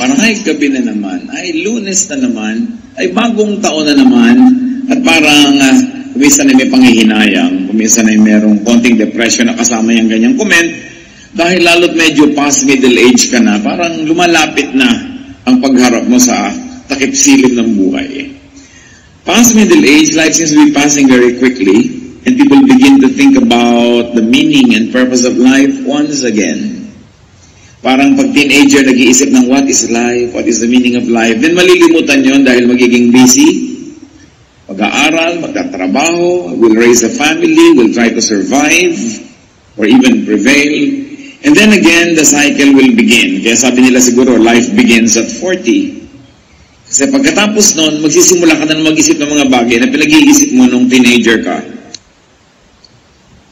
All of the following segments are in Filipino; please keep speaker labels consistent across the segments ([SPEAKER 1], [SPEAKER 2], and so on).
[SPEAKER 1] Parang ay gabi na naman, ay Lunes na naman, ay bagong taon na naman, at parang kuminsan ay may panghihinayang, kuminsan ay merong konting depression na kasama yung ganyang comment, dahil lalo't medyo past middle age ka na, parang lumalapit na ang pagharap mo sa takip-silip ng buhay. Past middle age, life seems to be passing very quickly, and people begin to think about the meaning and purpose of life once again. Parang pag teenager, nag-iisip ng what is life, what is the meaning of life, then malilimutan yon dahil magiging busy, mag-aaral, magtatrabaho, will raise a family, will try to survive, or even prevail. And then again, the cycle will begin. Kaya sabi nila siguro, life begins at 40. Kasi pagkatapos nun, magsisimula ka na mag-isip ng mga bagay na pinag-iisip mo nung teenager ka.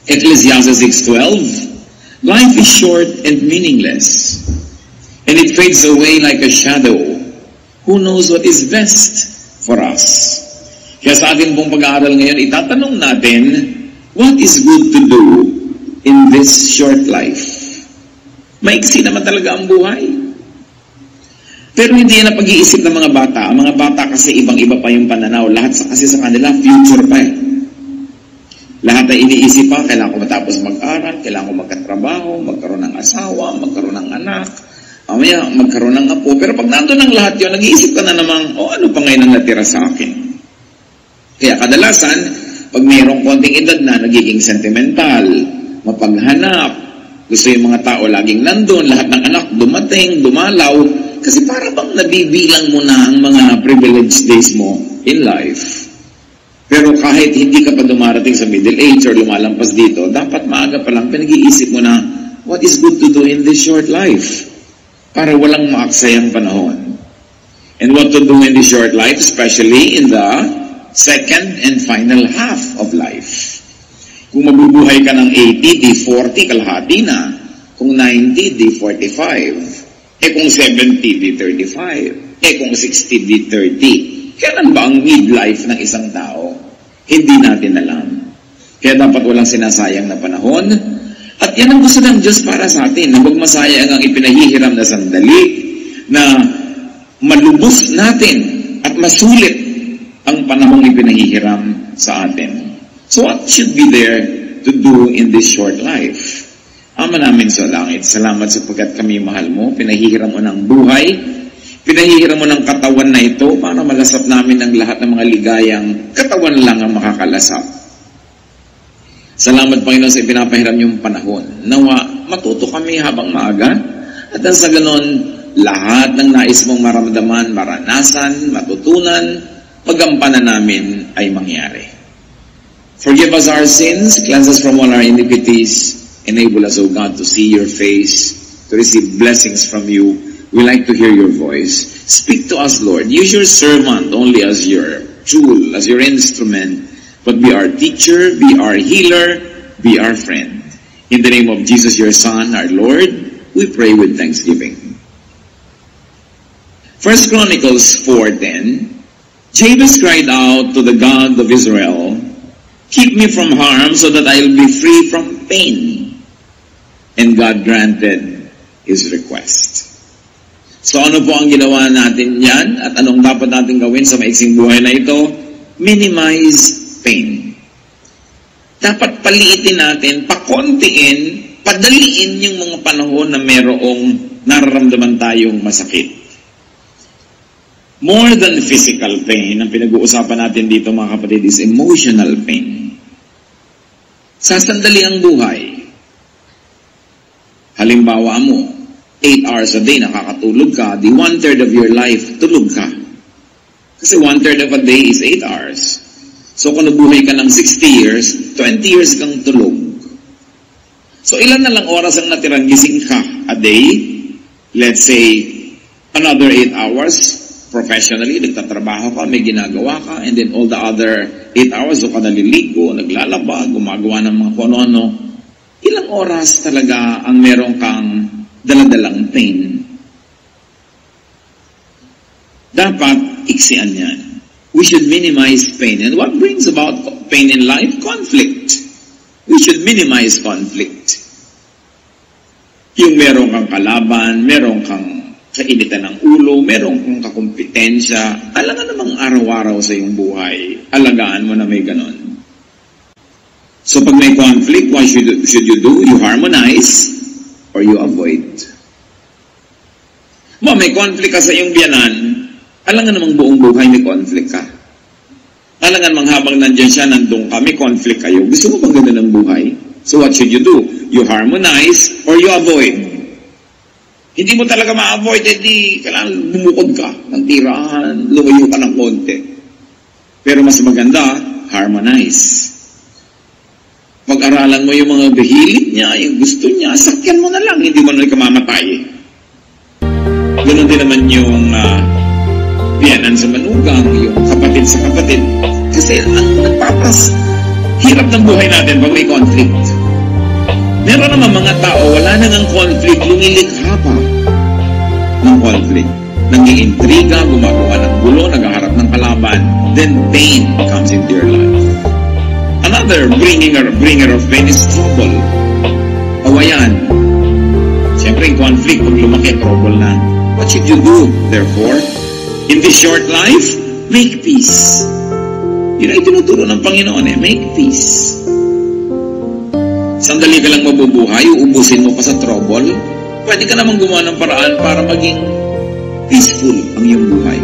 [SPEAKER 1] Ecclesiastes 6:12, life is short and meaningless, and it fades away like a shadow. Who knows what is best for us? Kaya sa ating pong pag-aaral ngayon, itatanong natin, what is good to do in this short life? Maiksi naman talaga ang buhay. Pero hindi yan ang pag-iisip ng mga bata. Ang mga bata kasi ibang-iba pa yung pananaw. Lahat kasi sa kanila, future pa eh. Lahat ay iniisip pa, kailangan ko matapos mag-aral, kailangan ko magkatrabaho, magkaroon ng asawa, magkaroon ng anak, mamaya magkaroon ng apo. Pero pag nandun ang lahat yun, nag-iisip ka na namang, ano pa ngayon ang natira sa akin? Kaya kadalasan, pag mayroong konting edad na, nagiging sentimental, mapaghanap, gusto yung mga tao laging nandun, lahat ng anak dumating, dumalaw, kasi para bang nabibilang mo na ang mga privileged days mo in life. Pero kahit hindi ka pa dumarating sa middle age or lumalampas dito, dapat maaga pa lang pinag-iisip mo na what is good to do in this short life para walang maaksayang panahon. And what to do in this short life, especially in the second and final half of life. Kung mabubuhay ka ng 80, di 40, kalahati na. Kung 90, di 45. Kung 70, di 35. Kung 60, di 30. Kailan ba ang midlife ng isang tao? Hindi natin alam. Kaya dapat walang sinasayang na panahon. At yan ang gusto ng Diyos para sa atin. Na huwag masayang ang ipinahihiram na sandali, na malubos natin at masulit ang panahong ipinahihiram sa atin. So what should be there to do in this short life? Ama namin sa langit, salamat sapagkat kami mahal mo, pinahihiram mo ng buhay, pinahihiram mo ng katawan na ito para malasap namin ang lahat ng mga ligayang katawan lang ang makakalasap. Salamat, Panginoon, sa ipinapahiram niyong panahon. Nawa, matuto kami habang maaga at sa ganon, lahat ng nais mong maramdaman, maranasan, matutunan, pagampanan namin ay mangyari. Forgive us our sins, cleanse us from all our iniquities, enable us, O God, to see your face, to receive blessings from you. We like to hear your voice. Speak to us, Lord. Use your servant only as your tool, as your instrument, but be our teacher, be our healer, be our friend. In the name of Jesus, your Son, our Lord, we pray with thanksgiving. 1 Chronicles 4:10, Jabez cried out to the God of Israel, keep me from harm so that I'll be free from pain. And God granted his request. So ano po ang ginawa natin yan? At anong dapat natin gawin sa maiksing buhay na ito? Minimize pain. Dapat paliitin natin, pakontiin, padaliin yung mga panahon na merong nararamdaman tayong masakit. More than physical pain, ang pinag-uusapan natin dito mga kapatid is emotional pain. Sasandali ang buhay. Halimbawa mo, 8 hours a day nakakatulog ka, di 1/3 of your life tulog ka. Kasi 1/3 of a day is 8 hours. So kung nabuhay ka ng 60 years, 20 years kang tulog. So ilan na lang oras ang natirang gising ka a day? Let's say, another 8 hours. Professionally, nagtatrabaho ka, may ginagawa ka, and then all the other 8 hours, so ka naliligo, naglalaba, gumagawa ng mga kono-ano. Ilang oras talaga ang meron kang daladalang pain? Dapat iksian yan. We should minimize pain. And what brings about pain in life? Conflict. We should minimize conflict. Yung meron kang kalaban, meron kang kainitan ng ulo, meron kong kakumpetensya, alangan namang araw-araw sa iyong buhay, alagaan mo na may ganon. So pag may conflict, what should you do? You harmonize or you avoid. May conflict ka sa iyong biyanan, alangan namang buong buhay may conflict ka. Alangan mang habang nandyan siya, nandun ka, may conflict kayo. Gusto mo bang gano'n ng buhay? So what should you do? You harmonize or you avoid. Hindi mo talaga ma-avoid, hindi kailangan bumukod ka ng tirahan, lumayo ka ng konti. Pero mas maganda, harmonize. Pag-aralan mo yung mga behilit niya, yung gusto niya, sakyan mo na lang, hindi mo na ikamamatay. Ganon din naman yung biyanan sa manugang, yung kapatid sa kapatid. Kasi ang nagpapas, hirap ng buhay natin pag may conflict. Meron naman mga tao, wala nang ang conflict, lumilikha pa ng conflict. Nag-iintriga, gumagawa ng gulo, naghaharap ng kalaban, then pain comes into your life. Another bringer of pain is trouble. Awayan. Siyempre, yung conflict, pag lumaki, trouble na. What should you do, therefore? In this short life, make peace. Yun ay tinuturo ng Panginoon make peace. Sandali ka lang mabubuhay, uubusin mo pa sa trouble, pwede ka namang gumawa ng paraan para maging peaceful ang iyong buhay.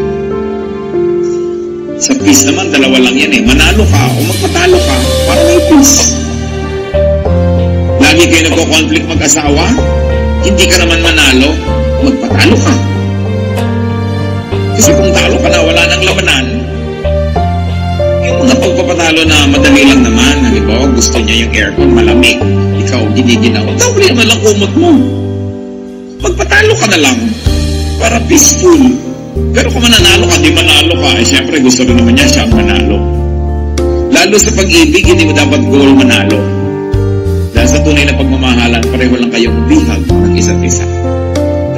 [SPEAKER 1] Sa peace naman, dalawa lang yan manalo ka o magpatalo ka para may peace. Lagi kayo nagko-conflict mag-asawa, hindi ka naman manalo, magpatalo ka. Kasi kung talo ka na, wala nang labanan. Yung mga pagpapatalo na madali lang naman, halimbawa gusto niya yung aircon malamig, ikaw giniginaw, tawali naman lang kumot mo. Magpatalo ka na lang para peaceful. Pero kung mananalo ka, di manalo ka, syempre gusto rin naman niya siya manalo. Lalo sa pag-ibig, hindi mo dapat goal manalo. Dahil sa tunay na pagmamahalan, pareho lang kayong bihag ng isa't isa.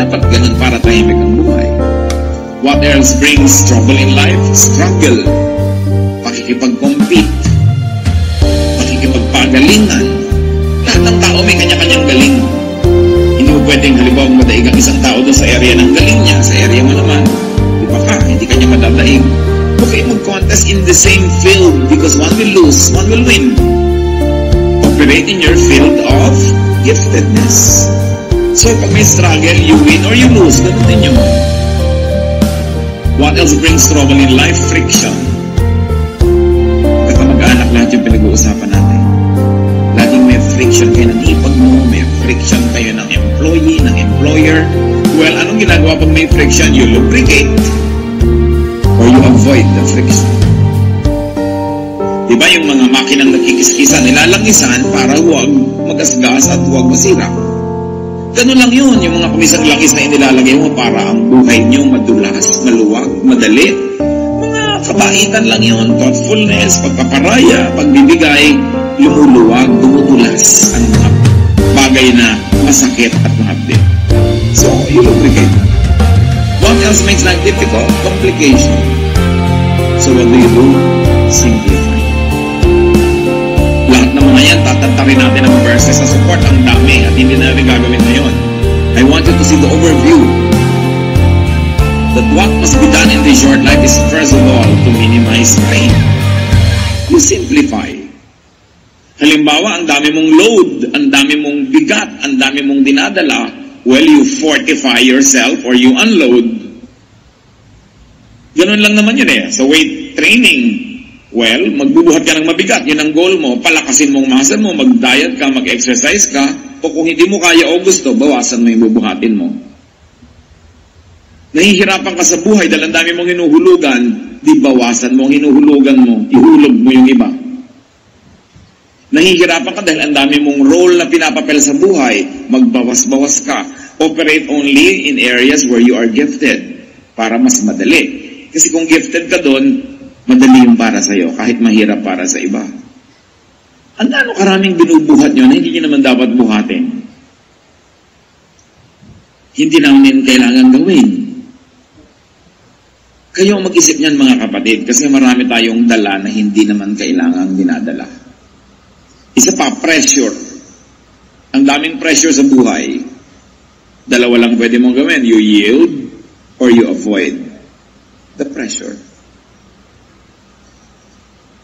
[SPEAKER 1] Dapat ganun para tahimik ang buhay. What else brings trouble in life? Struggle. Pakikipag-compete. Pakikipagpagalingan. Lahat ng tao may kanya-kanyang galing. Hindi mo pwedeng halimbawa madaig ang isang tao doon sa area ng galing niya, sa area mo naman. Di ba ka? Hindi kanya madadaig. Okay, mag-contest in the same field because one will lose, one will win. Operate in your field of giftedness. So pag may struggle, you win or you lose. Ganun din yun. What else brings trouble in life? Friction. Kamag-anak lahat yung pinag-uusapan natin. Laging may friction kayo ng ipag mo, may friction kayo ng employee, ng employer. Well, anong ginagawa pag may friction? You lubricate or you avoid the friction. Diba yung mga makinang nagkikiskisan, nilalangisan para huwag magasgas at huwag masira. Ganun lang yun, yung mga kumisang langis na inilalagay mo para ang buhay nyo madulas, maluwag, madali. Mga kabaitan lang yun, thoughtfulness, pagpaparaya, pagbibigay, lumuluwag, dumudulas ang mga bagay na masakit at mahapdi. So, you lubricate na. What else makes life difficult? Complication. So, what do you do? Simplify. Lahat ng mga yan, tatantarin natin ang verses sa support. Ang dami at hindi na rin gagawin ngayon. I want you to see the overview that what must be done in this short life is first of all to minimize pain. You simplify. Halimbawa, ang dami mong load, ang dami mong bigat, ang dami mong dinadala, well, you fortify yourself or you unload. Ganun lang naman yun Sa weight training, well, magbubuhat ka ng mabigat. Yun ang goal mo. Palakasin mong muscle mo, mag-diet ka, mag-exercise ka. O kung hindi mo kaya o gusto, bawasan mo yung bubuhatin mo. Nahihirapan ka sa buhay dahil ang dami mong hinuhulugan, di bawasan mo ang hinuhulugan mo, ihulog mo yung iba. Nahihirapan ka dahil ang dami mong role na pinapapel sa buhay, magbawas-bawas ka. Operate only in areas where you are gifted para mas madali. Kasi kung gifted ka doon, madali yung para sa'yo, kahit mahirap para sa iba. Ang gaano karaming binubuhat nyo na hindi nyo naman dapat buhatin. Hindi namin kailangan gawin. Kayo mag-isip niyan mga kapatid, kasi marami tayong dala na hindi naman kailangang dinadala. Isa pa, pressure. Ang daming pressure sa buhay. Dalawa lang pwede mong gawin. You yield avoid the pressure.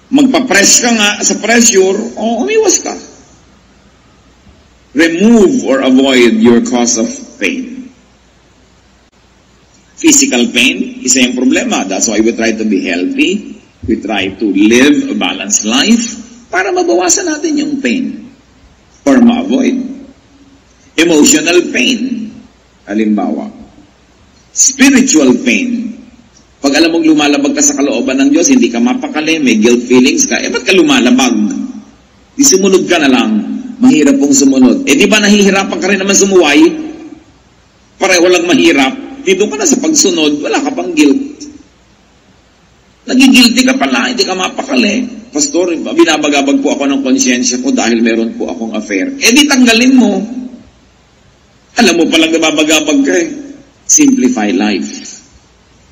[SPEAKER 1] Magpa-press ka nga sa pressure, umiwas ka. Remove or avoid your cause of pain. Physical pain, isa yung problema. That's why we try to be healthy. We try to live a balanced life para mabawasan natin yung pain or ma-avoid. Emotional pain, halimbawa. Spiritual pain. Pag alam mong lumalabag ka sa kalooban ng Diyos, hindi ka mapakali, may guilt feelings ka, ba't ka lumalabag? Di sumunod ka na lang. Mahirap pong sumunod. Di ba nahihirapan ka rin naman sumuway? Pareho lang mahirap. Dito ka na sa pagsunod, wala ka pang guilt. Nagigilty ka pala, hindi ka mapakali. Pastor, binabagabag po ako ng konsyensya ko dahil meron po akong affair. Di tanggalin mo. Alam mo palang nababagabag ka eh. Simplify life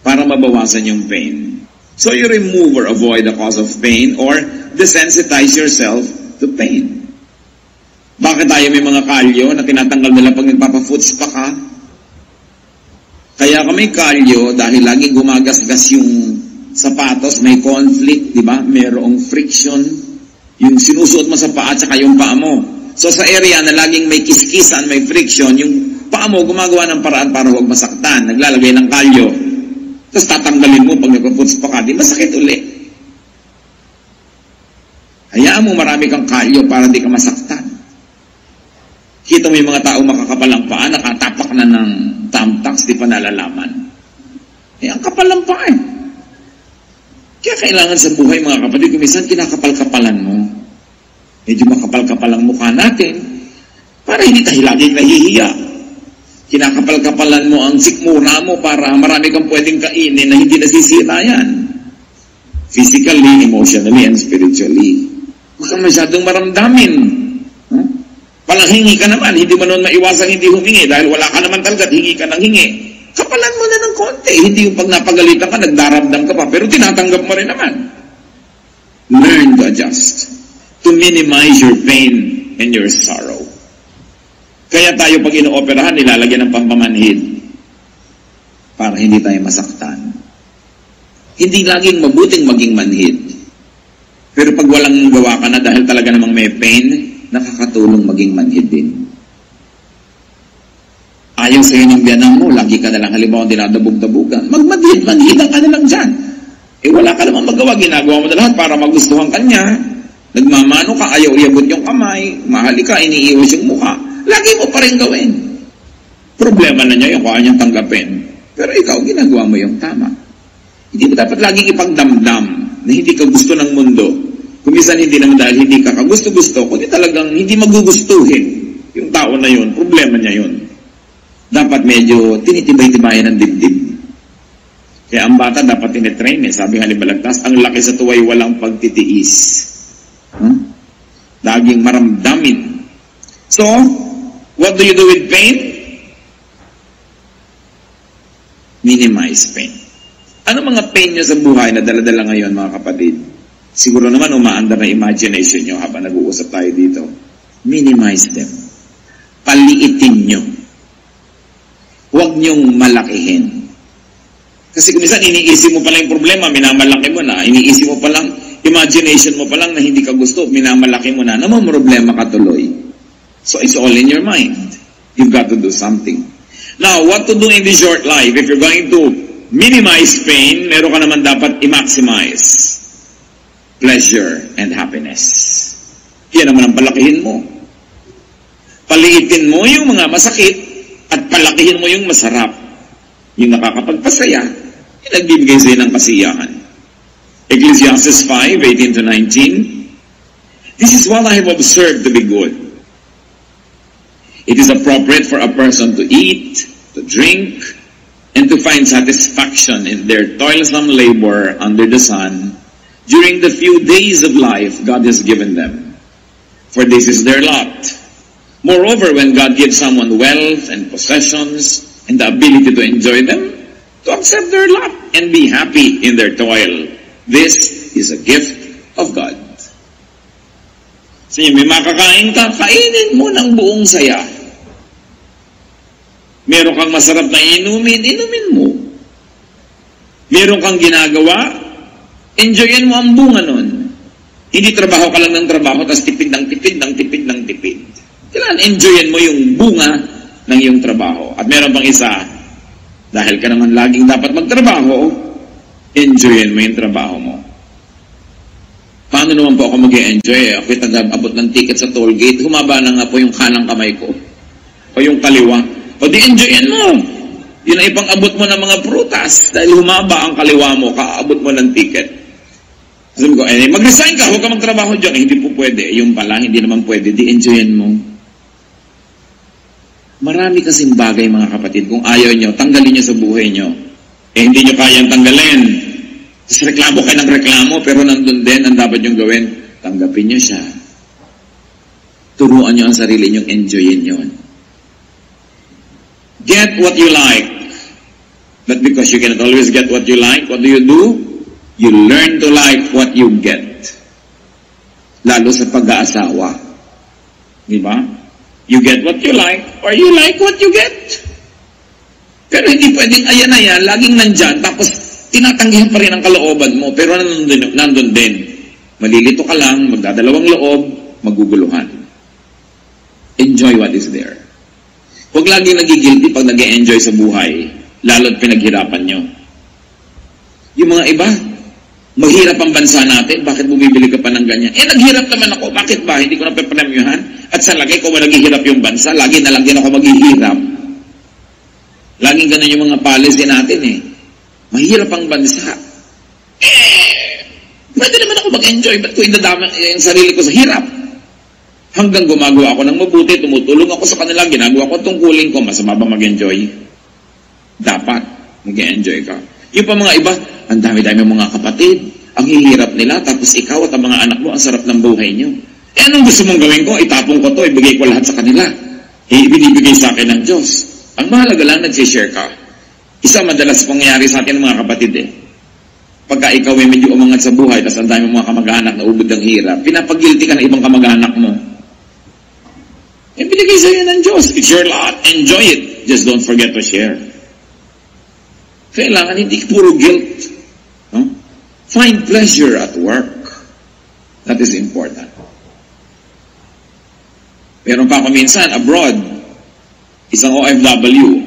[SPEAKER 1] para mabawasan yung pain. So you remove or avoid the cause of pain or desensitize yourself to pain. Bakit tayo may mga kalyo na tinatanggal nila pag nagpapa-foots pa ka? Kaya kami kalyo dahil laging gumagasgas yung sapatos, may conflict, di ba? Merong friction. Yung sinusuot mo sa paa at saka yung paa mo. So sa area na laging may kiskisan, may friction, yung paa mo gumagawa ng paraan para huwag masaktan. Naglalagay ng kalyo. Tapos tatanggalin mo pag nagpa-foots pa ka, di masakit uli. Hayaan mo marami kang kalyo para di ka masaktan. Kita mo yung mga tao makakapalang paa, nakatapak na ng thumbtacks, di pa nalalaman. Ang kapal lang paa eh. Kaya kailangan sa buhay mga kapatid, kung minsan kinakapal-kapalan mo, medyo makapal-kapal ang mukha natin, para hindi tayo laging nahihiya. Kinakapal-kapalan mo ang sikmura mo para marami kang pwedeng kainin na hindi nasisira yan. Physically, emotionally, and spiritually. Huwag kang masyadong maramdamin. Palang hingi ka naman, hindi mo noon maiwasang hindi humingi dahil wala ka naman talaga, hingi ka ng hingi. Kapalan mo na ng konti. Hindi yung pag napagalitan ka, nagdaramdam ka pa, pero tinatanggap mo rin naman. Learn to adjust. To minimize your pain and your sorrow. Kaya tayo pag inooperahan, nilalagyan ng pampamanhid para hindi tayo masaktan. Hindi laging mabuting maging manhid. Pero pag walang gawa ka na dahil talaga namang may pain, nakakatulong maging manhid din. Ayaw sa'yo ng biyanang mo, lagi ka na lang halimbawa dinadabog-dabugan. Manhidan ka na lang dyan. Wala ka namang magawa, ginagawa mo na lahat para magustuhan ka niya. Nagmamano ka, ayaw iabot yung kamay, mahali ka, iniiwas yung mukha. Lagi mo pa rin gawin. Problema na niya yung kaya niyang tanggapin. Pero ikaw, ginagawa mo yung tama. Hindi mo dapat laging ipagdamdam na hindi ka gusto ng mundo. Kung minsan hindi naman dahil hindi ka kagusto-gusto, kundi talagang hindi magugustuhin yung tao na yun. Problema niya yun. Dapat medyo tinitibay-tibayan ng dibdib. Kaya ang bata dapat tinitrain eh. Sabi nga ni Balagtas, ang laki sa tuway walang pagtitiis. Laging maramdamin. So, what do you do with pain? Minimize pain. Ano mga pain nyo sa buhay na dala-dala ngayon mga kapatid? Siguro naman umaandar na imagination nyo habang nag-uusap tayo dito. Minimize them. Paliitin nyo. Huwag nyong malakihin. Kasi kung minsan iniisip mo palang yung problema, minamalaki mo na. Iniisip mo palang, imagination mo palang na hindi ka gusto, minamalaki mo na. Naman problema ka tuloy. So it's all in your mind. You've got to do something. Now, what to do in this short life? If you're going to minimize pain, meron ka naman dapat i-maximize pleasure and happiness. Yan naman ang palakihin mo. Paliitin mo yung mga masakit at palakihin mo yung masarap. Yung nakakapagpasaya, yung nagbibigay sa'yo ng kasiyahan. Ecclesiastes 5:18-19. This is what I have observed to be good. It is appropriate for a person to eat, to drink, and to find satisfaction in their toilsome labor under the sun during the few days of life God has given them. For this is their lot. Moreover, when God gives someone wealth and possessions and the ability to enjoy them, to accept their lot and be happy in their toil. This is a gift of God. So, may makakain ka, kainin mo ng buong saya. Meron kang masarap na inumin mo. Meron kang ginagawa, enjoyin mo ang bunga nun. Hindi trabaho ka lang ng trabaho, tapos tipid ng tipid ng tipid ng tipid. Kailangan enjoyin mo yung bunga ng iyong trabaho. At meron pang isa, dahil ka naman laging dapat magtrabaho, enjoyin mo yung trabaho mo. Paano naman po ako mag-enjoy? Ako'y tagabot ng ticket sa toll gate, humaba na nga po yung kanang kamay ko. O yung kaliwa. O di enjoyin mo. Yun ay ipang-abot mo ng mga prutas dahil humaba ang kaliwa mo, kaabot mo ng ticket. Sabi ko, mag-resign ka, huwag ka magtrabaho dyan. Hindi po pwede. Yung pala, hindi naman pwede. Di enjoyin mo. Marami kasing bagay, mga kapatid. Kung ayaw nyo, tanggalin nyo sa buhay nyo. Hindi nyo kayang tanggalin. Tapos reklamo kayo ng reklamo, pero nandun din, ang dapat nyong gawin, tanggapin nyo siya. Turuan nyo ang sarili nyong enjoyin yun. Get what you like. But because you cannot always get what you like, what do? You learn to like what you get. Lalo sa pag-aasawa. Di ba? You get what you like, or you like what you get. Pero hindi pwedeng ayan-ayan, laging nandyan, tapos tinatanggihan pa rin ang kalooban mo, pero nandun din. Malilito ka lang, magdadalawang loob, maguguluhan. Enjoy what is there. Huwag lagi nagigilty pag nag-e-enjoy sa buhay, lalo't pinaghirapan nyo. Yung mga iba, maghirap ang bansa natin, bakit bumibili ka pa ng ganyan? Naghirap naman ako, bakit ba? Hindi ko na pepremyohan. At sa lagay, kung naghihirap yung bansa, lagi na lang din ako maghihirap. Laging ganun yung mga policy natin Mahirap ang bansa. Pwede naman ako mag-enjoy, ba't ko idadama yung sarili ko sa hirap? Hanggang gumagawa ako ng mabuti, tumutulong ako sa kanila, ginagawa ko tungkulin ko, masama ba mag-enjoy? Dapat, mag-enjoy ka. Yung pa mga iba, ang dami-dami mga kapatid, ang hihirap nila, tapos ikaw at ang mga anak mo, ang sarap ng buhay nyo. Anong gusto mong gawin ko? Itapong ko to, ibigay ko lahat sa kanila. Ibinibigay sa akin ng Diyos. Ang mahalaga lang, nag-share ka. Isa madalas pangyayari sa akin ng mga kapatid Pagka ikaw ay medyo umangat sa buhay, tapos ang dami mga kamag-anak na ubod ng hirap, pinapagilty ka ng ibang kamag-anak mo. Binigay sa iyo ng Diyos. It's your lot. Enjoy it. Just don't forget to share. Kailangan hindi puro guilt. No? Find pleasure at work. That is important. Meron pa ako minsan, abroad, isang OFW,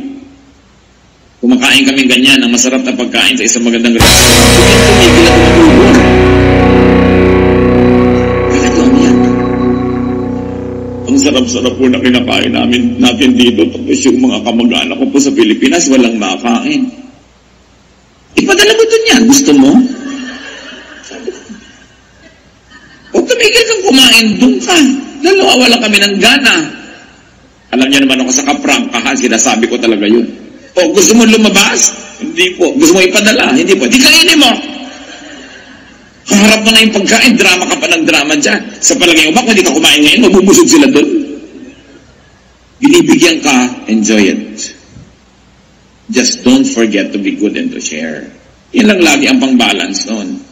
[SPEAKER 1] kumakain kami ganyan ng masarap na pagkain sa isang magandang restaurant. Tumigil at tumutulong. Bakit lang yan? Ang sarap-sarap po na kinakain natin dito. Tapos yung mga kamag-anak ko po sa Pilipinas, walang makakain. Ipadala mo dun yan. Gusto mo? Huwag tumigil kang kumain, dun ka. Wala kami ng gana. Alam niyo naman ako sa kaprangkahan, sinasabi ko talaga yun. O, gusto mo lumabas? Hindi po. Gusto mo ipadala? Hindi po. Di kainin mo. Kaharap mo na yung pagkain, drama ka pa ng drama dyan. Sa palagay mo, bakit hindi ka kumain ngayon? Mabubusog sila doon. Binibigyan ka, enjoy it. Just don't forget to be good and to share. Yan lang lagi ang pang-balance noon.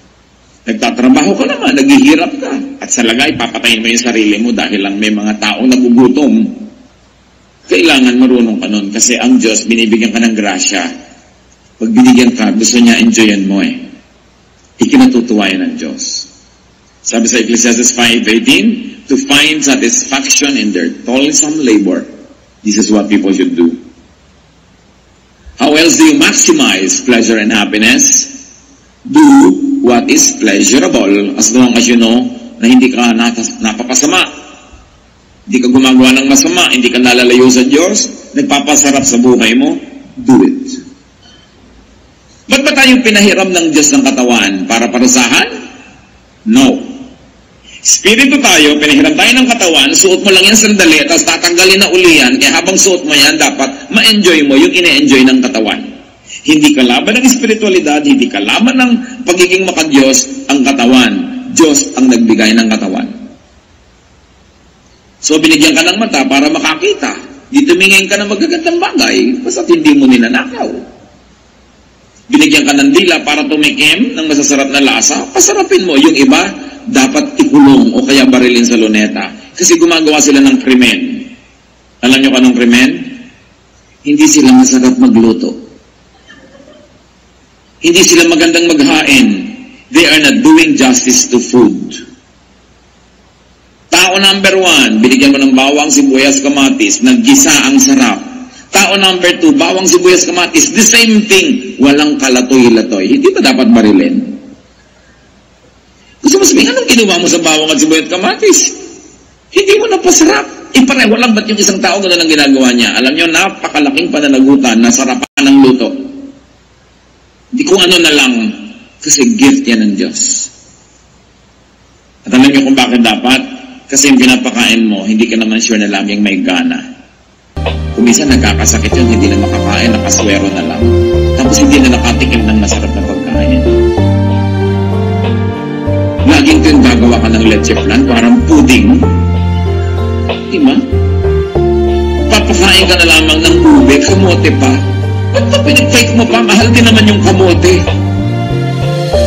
[SPEAKER 1] Nagtatrabaho ka naman, naghihirap ka. At sa lagay, papatayin mo yung sarili mo dahil lang may mga taong nagugutom. Kailangan marunong ka nun kasi ang Diyos, binibigyan ka ng grasya. Pag binigyan ka, gusto niya enjoyan mo Ikinatutuwa yan ng Diyos. Sabi sa Ecclesiastes 5:18, to find satisfaction in their toilsome labor. This is what people should do. How else do you maximize pleasure and happiness? Do what is pleasurable as long as you know na hindi ka napapasama. Hindi ka gumagawa ng masama, hindi ka nalalayo sa Diyos, nagpapasarap sa buhay mo, do it. Ba't ba tayong pinahiram ng Diyos ng katawan? Para parusahan? No. Espiritu tayo, pinahiram tayo ng katawan, suot mo lang yan sandali, tapos tatanggalin na uli yan, kaya habang suot mo yan, dapat ma-enjoy mo yung ine-enjoy ng katawan. Hindi kalaban ng espiritualidad, hindi kalaban ng pagiging makadiyos ang katawan. Diyos ang nagbigay ng katawan. So, binigyan ka ng mata para makakita. Di tumingin ka ng magagandang bagay, basta't hindi mo ninanakaw. Binigyan ka ng dila para tumikim ng masasarap na lasa, pasarapin mo. Yung iba, dapat ikulong o kaya barilin sa luneta. Kasi gumagawa sila ng krimen. Alam nyo ka ng krimen? Hindi sila masarap magluto. Hindi sila magandang maghain. They are not doing justice to food. Tao number 1, binigyan mo ng bawang, sibuyas, kamatis, naggisa ang sarap. Tao number 2, bawang, sibuyas, kamatis, the same thing. Walang kalatoy-latoy. Hindi ba dapat barilin? Gusto mo sabihin, anong ginawa mo sa bawang at sibuyas at kamatis? Hindi mo napasarap. Pareho lang ba't yung isang tao gano'n ang ginagawa niya? Alam niyo, napakalaking pananagutan na sarapan ng luto. Hindi kung ano na lang, kasi gift yan ng Diyos. At alam niyo kung bakit dapat? Kasi yung pinapakain mo, hindi ka naman sure na laging may gana. Kung minsan nagkakasakit yun, hindi na makakain, nakaswero na lang. Tapos hindi na nakatikim ng masarap na pagkain. Laging ito yung gagawa ka ng leche flan, parang pudding. Diba? Papakain ka na lamang ng ube, kamote pa. Ba't ba pinag-fake mo pa? Mahal din naman yung kamote.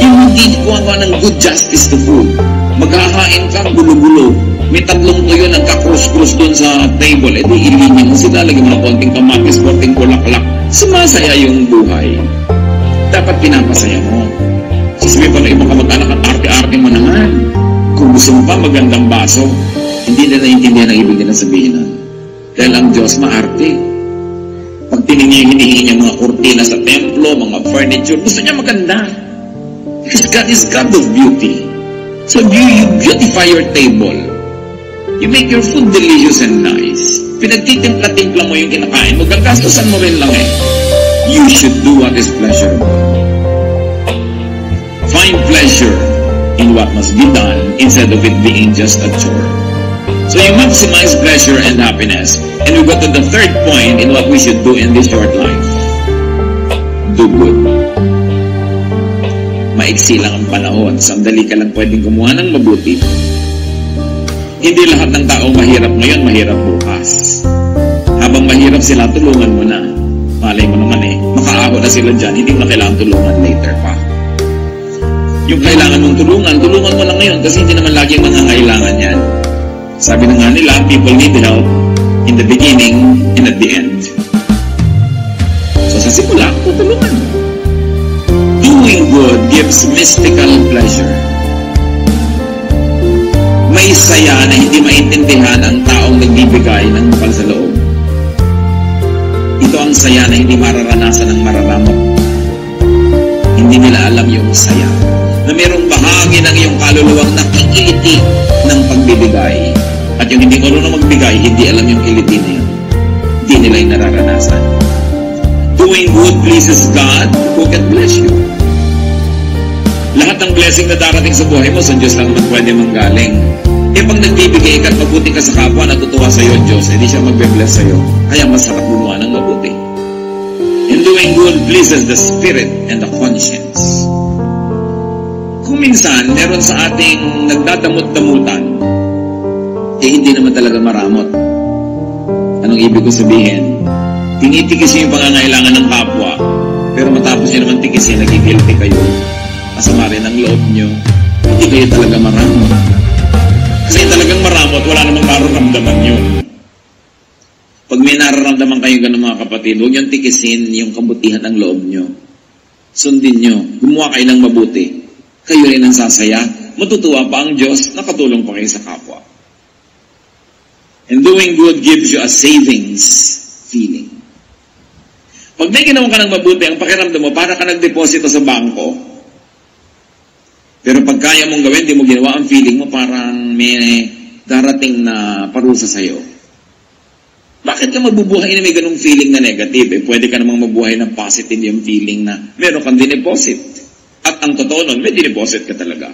[SPEAKER 1] Yung hindi kuha ng good justice to food. Maghahain ka, gulo-gulo. May 3 tuyo nagka-cross-cross doon sa table. Di ilinya mo sila, lagyan mo ng konting kamatis, konting bulaklak. Sumasaya yung buhay. Dapat pinapasaya mo. Sasabihin pa ng ibang kamag-anak at arte-arte mo naman. Kung gusto mo pa magandang baso, hindi na naiintindihan ang ibig na sabihin na. Dahil ang Diyos maarte. Pag tinignan hinihingi niya mga kurtina sa templo, mga furniture, gusto niya maganda. Because God is God of beauty. So you beautify your table. You make your food delicious and nice. Pinagtitimpla-timpla mo yung kinakain mo, gagastusan mo rin lang eh. You should do what is pleasurable. Find pleasure in what must be done instead of it being just a chore. So you maximize pleasure and happiness. And we go to the third point in what we should do in this short life. Do good. Maiksi lang ang panahon. Sandali ka lang pwedeng gumawa ng mabuti. Hindi lahat ng tao mahirap ngayon, mahirap bukas. Habang mahirap sila, tulungan mo na. Malay mo naman eh, makaaho na sila dyan, hindi mo na kailangan tulungan later pa. Yung kailangan mong tulungan mo na ngayon kasi hindi naman lagi mangangailangan yan. Sabi na nga nila, people need help in the beginning and at the end. So sa simula, tutulungan mo. Doing good gives mystical pleasure. May saya na hindi maintindihan ang taong nagbibigay ng bukal sa loob. Ito ang saya na hindi mararanasan ng mararamot. Hindi nila alam yung saya. Na mayroong bahagi ng iyong kaluluwang nakikiliti ng pagbibigay. At yung hindi marunong magbigay, hindi alam yung kiliti na yun. Hindi nila yung nararanasan. Doing good pleases God who can bless you. Lahat ng blessing na darating sa buhay mo, sa Diyos lang naman pwede manggaling. Eh pag nagbibigay ka at mabuti ka sa kapwa, natutuwa sa iyo Diyos, hindi siya magbe-bless sa iyo. Kaya masarap gumawa ng mabuti. And doing good pleases the spirit and the conscience. Kung minsan, meron sa ating nagdadamot-damutan, eh hindi naman talaga maramot. Anong ibig ko sabihin? Tinitikis yung pangangailangan ng kapwa, pero matapos nyo naman tikisin, nagigilty kayo. Masama rin ang loob nyo, hindi kayo talaga maramot. Kasi talagang maramot, wala namang nararamdaman yun. Pag may nararamdaman kayo ganun mga kapatid, huwag yung tikisin yung kabutihan ng loob nyo. Sundin nyo, gumawa kayo ng mabuti. Kayo rin ang sasaya, matutuwa pa ang Diyos, nakatulong pa kayo sa kapwa. And doing good gives you a savings feeling. Pag may ginawa ka ng mabuti, ang pakiramdam mo, para ka nagdeposito sa bangko. Pero pag kaya mong gawin, di mo ginawa, ang feeling mo parang may darating na parusa sa'yo. Bakit ka mabubuhay na may ganung feeling na negative? Eh, pwede ka namang mabuhay ng positive yung feeling na meron kang dineposit. At ang totoo nun, may dineposit ka talaga.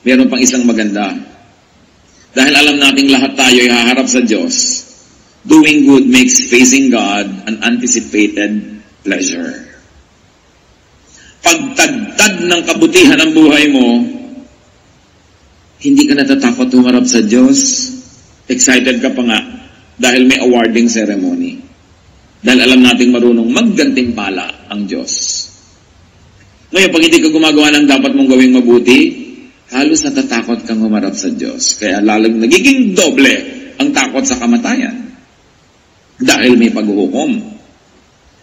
[SPEAKER 1] Meron pang isang maganda. Dahil alam nating lahat tayo ay haharap sa Diyos, doing good makes facing God an anticipated pleasure. Pagtagtad ng kabutihan ng buhay mo, hindi ka natatakot humarap sa Diyos. Excited ka pa nga dahil may awarding ceremony. Dahil alam nating marunong maggantimpala ang Diyos. Ngayon, pag hindi ka gumagawa ng dapat mong gawing mabuti, halos natatakot kang humarap sa Diyos. Kaya lalong nagiging doble ang takot sa kamatayan. Dahil may paghuhukom.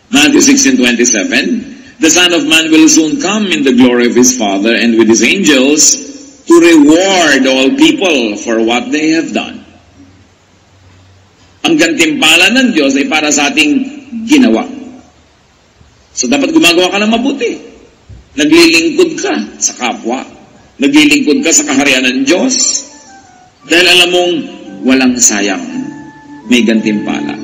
[SPEAKER 1] Matthew 16:27, The Son of Man will soon come in the glory of His Father and with His angels to reward all people for what they have done. Ang gantimpala ng Diyos ay para sa ating ginawa. So dapat gumagawa ka ng mabuti. Naglilingkod ka sa kapwa. Naglilingkod ka sa kaharian ng Diyos. Dahil alam mong walang sayang. May gantimpala.